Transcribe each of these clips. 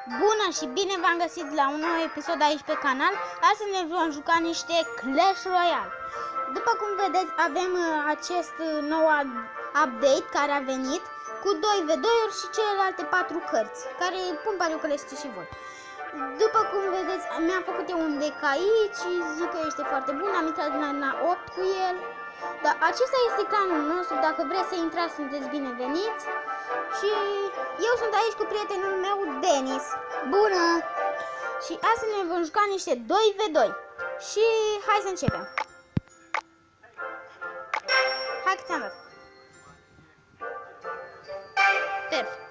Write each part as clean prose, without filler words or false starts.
Bună și bine v-am găsit la un nou episod aici pe canal. Astăzi ne vom juca niște Clash Royale. După cum vedeți, avem acest nou update care a venit cu 2v2-uri și celelalte 4 cărți, care pariu că le știți și voi. După cum vedeți, mi-am făcut eu un deck aici și zic că este foarte bun. Am intrat din arena 8 cu el. Dar acesta este clanul nostru, dacă vreți să intrați sunteți bineveniți. Și eu sunt aici cu prietenul meu Denis. Bună! Și astăzi ne vom juca niște 2v2. Și hai să începem. Hai că ți-am dat. Perfect.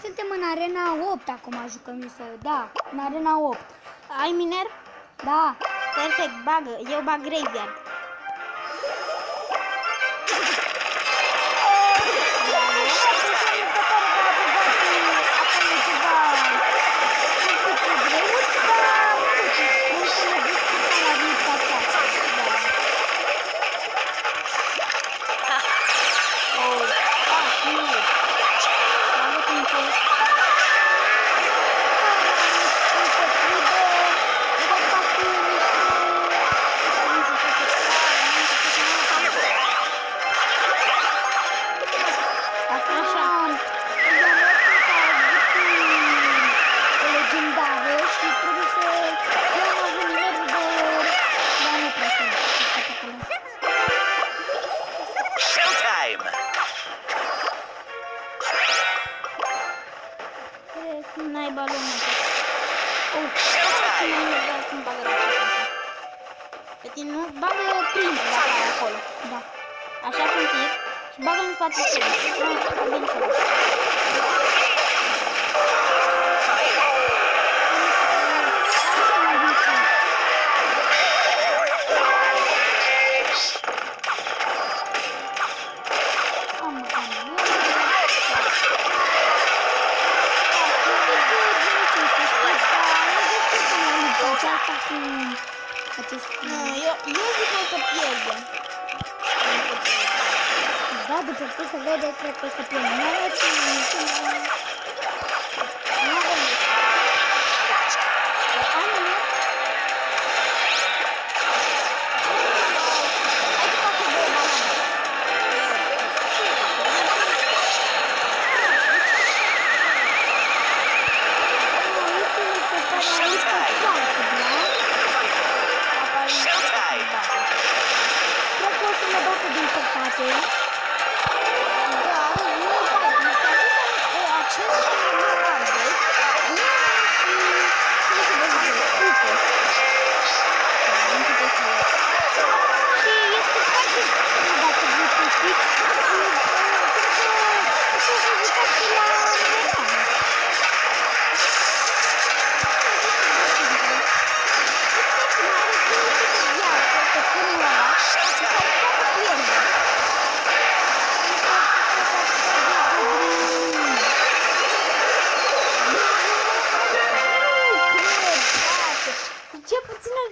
Suntem în arena 8 acum, jucăm să... Da, în arena 8. Ai miner? Da. Perfect, bagă. Eu bag graveyard. N-ai balonul. Pe tine nu? Bagă prins dacă ai acolo. Da. Așa un pic. Și bagă în spate prins. Eu zic că o să pierdem. Da, după ce se vede, cred că o să pierdem. Nu avem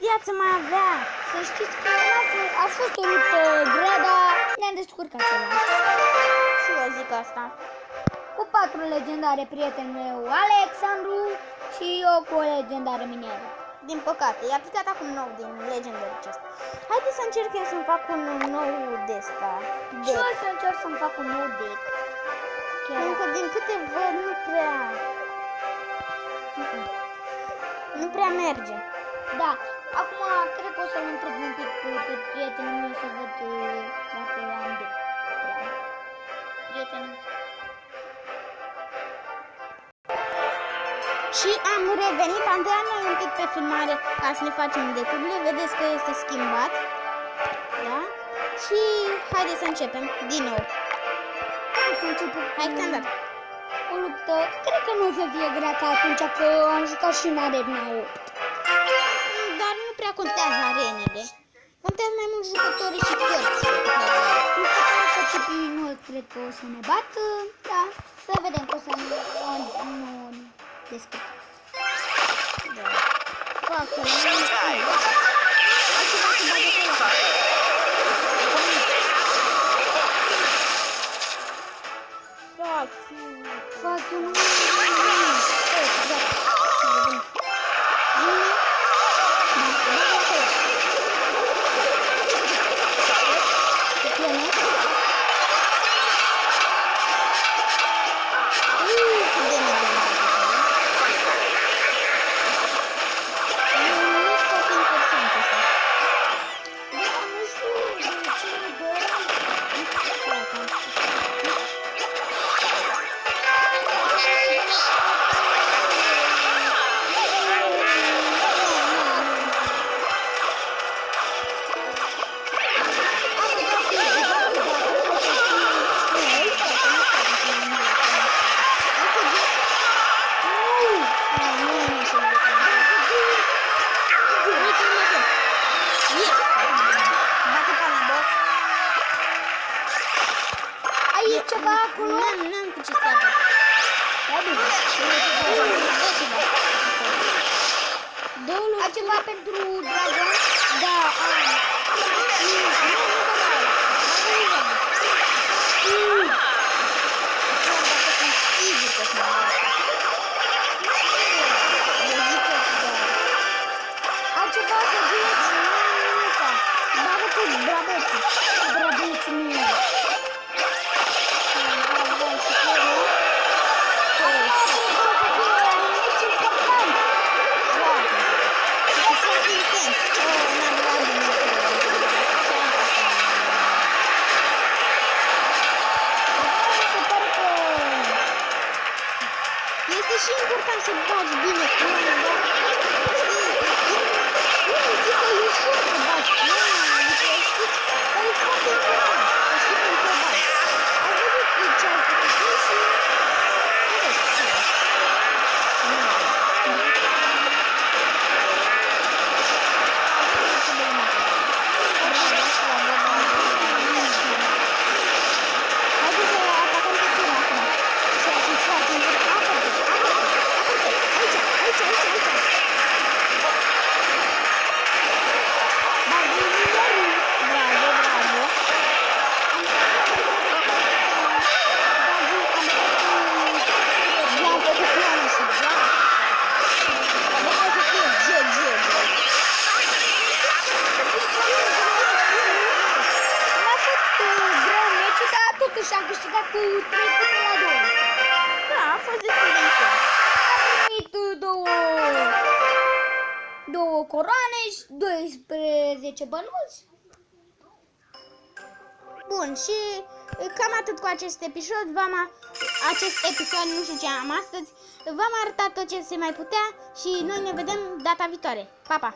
viață mai avea. Să știți că a fost o luptă grea, dar ne-am descurcat ceva. Și eu zic asta. Cu 4 legendare, prietenul meu Alexandru și eu cu o legendare mineră. Din păcate, e aplicat acum nou din legendary acesta. Haideți să încerc eu să-mi fac un nou de-ăsta. Și eu să încerc să-mi fac un nou deck. Încă din câte văd nu prea... Nu prea merge. Da, acum cred că o să-l întreb un pic pe prietenul meu să văd dacă am de prietenul. Și am revenit, am dat noi un pic pe filmare ca să ne facem decurile, vedeți că este schimbat. Da? Și haideți să începem din nou. Hai că ți-am dat. O luptă, cred că nu o să fie grea ca atunci că am jucat și în arena 8. Dar nu prea contează arenele. Contează mai mult jucătorii și cărțile. Mi se pare că tipii nu cred că o să ne bată, da, să vedem că o să nu descurc. Da. facă? Altceva să bage acolo. Fac eu nu. Ceva acolo? N-am cu ce să fac. Ai ceva pentru dragon? Da, am. Ai ceva să zici? Bagă cu brabeții. Brabeții mei. Este și important să bagi bine cu mâna, dar nu zic că e ușor să bagi cu mâna, adică știți, dar e foarte important să știi cum să bagi. Ai văzut ce ai făcut și și am câștigat cu 3-2. Da, a fost destul de ușor. Am primit două coroane și 12 bănuți. Bun, și cam atât cu acest episod. Acest episod, nu știu ce am astăzi. V-am arătat tot ce se mai putea și noi ne vedem data viitoare. Pa, pa!